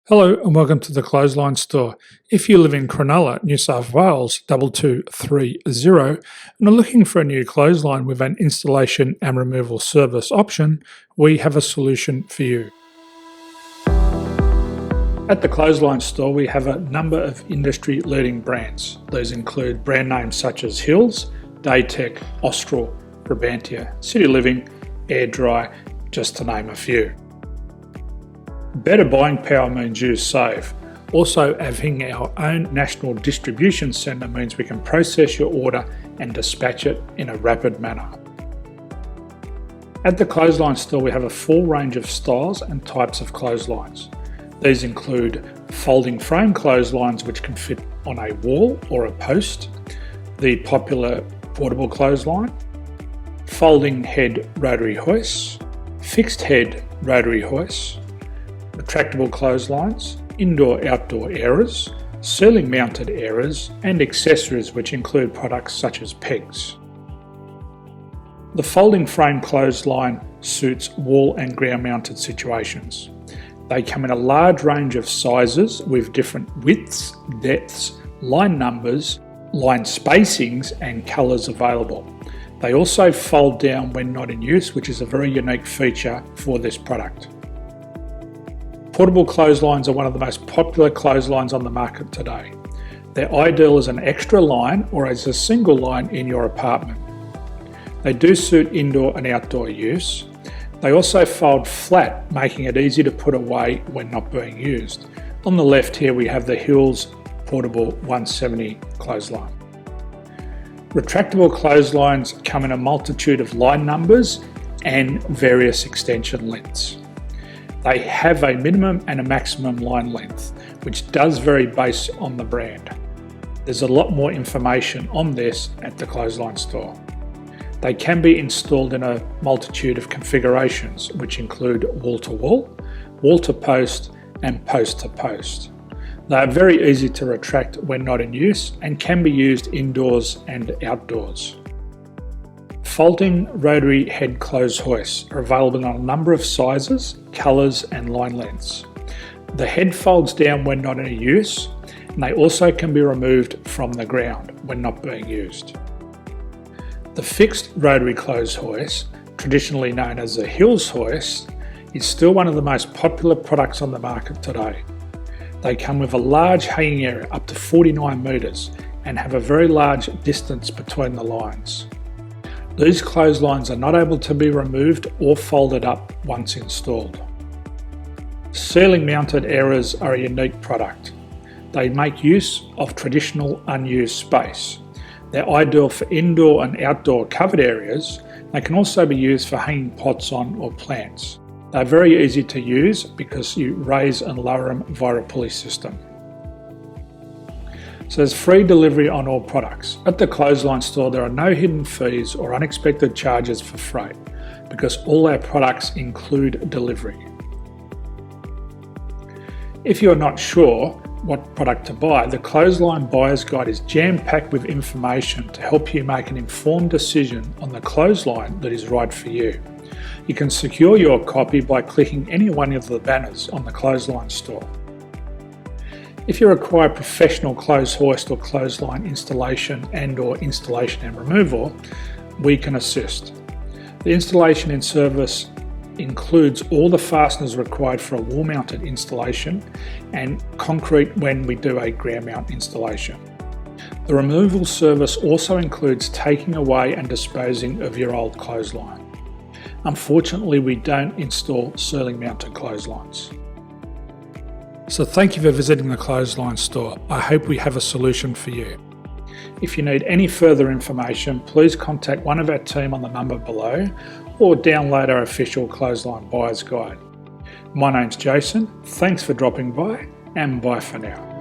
Hello and welcome to the Clothesline Store. If you live in Cronulla, New South Wales 2230 and are looking for a new clothesline with an installation and removal service option, we have a solution for you. At the Clothesline Store we have a number of industry leading brands. These include brand names such as Hills, Daytech, Austral, Brabantia, City Living, Air Dry, just to name a few. Better buying power means you save. Also, having our own national distribution centre means we can process your order and dispatch it in a rapid manner. At the Clothesline Store we have a full range of styles and types of clotheslines. These include folding frame clotheslines which can fit on a wall or a post, the popular portable clothesline, folding head rotary hoists, fixed head rotary hoists, retractable clotheslines, indoor-outdoor airers, ceiling mounted airers and accessories which include products such as pegs. The folding frame clothesline suits wall and ground mounted situations. They come in a large range of sizes with different widths, depths, line numbers, line spacings and colours available. They also fold down when not in use, which is a very unique feature for this product. Portable clotheslines are one of the most popular clotheslines on the market today. They're ideal as an extra line or as a single line in your apartment. They do suit indoor and outdoor use. They also fold flat, making it easy to put away when not being used. On the left here we have the Hills Portable 170 clothesline. Retractable clotheslines come in a multitude of line numbers and various extension lengths. They have a minimum and a maximum line length, which does vary based on the brand. There's a lot more information on this at the Clothesline Store. They can be installed in a multitude of configurations, which include wall-to-wall, wall-to-post and post-to-post. They are very easy to retract when not in use and can be used indoors and outdoors. Folding rotary head clothes hoists are available in a number of sizes, colours and line lengths. The head folds down when not in use and they also can be removed from the ground when not being used. The fixed rotary clothes hoist, traditionally known as the Hills hoist, is still one of the most popular products on the market today. They come with a large hanging area up to 49 metres and have a very large distance between the lines. These clotheslines are not able to be removed or folded up once installed. Ceiling mounted airers are a unique product. They make use of traditional unused space. They're ideal for indoor and outdoor covered areas. They can also be used for hanging pots on or plants. They're very easy to use because you raise and lower them via a pulley system. So there's free delivery on all products. At the Clothesline Store there are no hidden fees or unexpected charges for freight because all our products include delivery. If you're not sure what product to buy, the Clothesline Buyer's Guide is jam-packed with information to help you make an informed decision on the clothesline that is right for you. You can secure your copy by clicking any one of the banners on the Clothesline Store. If you require professional clothes hoist or clothesline installation and removal, we can assist. The installation and service includes all the fasteners required for a wall mounted installation and concrete when we do a ground mount installation. The removal service also includes taking away and disposing of your old clothesline. Unfortunately, we don't install ceiling mounted clotheslines. So thank you for visiting the Clothesline Store. I hope we have a solution for you. If you need any further information, please contact one of our team on the number below or download our official Clothesline Buyer's Guide. My name's Jason, thanks for dropping by and bye for now.